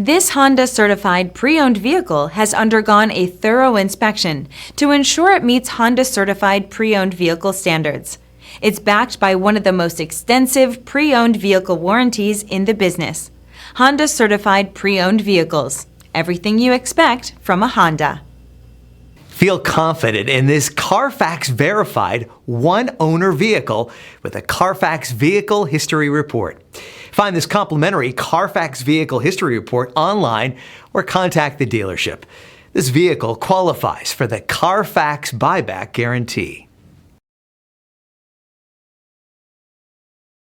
This Honda certified pre-owned vehicle has undergone a thorough inspection to ensure it meets Honda certified pre-owned vehicle standards. It's backed by one of the most extensive pre-owned vehicle warranties in the business. Honda certified pre-owned vehicles. Everything you expect from a Honda. Feel confident in this Carfax verified one-owner vehicle with a Carfax Vehicle History Report. Find this complimentary Carfax Vehicle History Report online or contact the dealership. This vehicle qualifies for the Carfax Buyback Guarantee.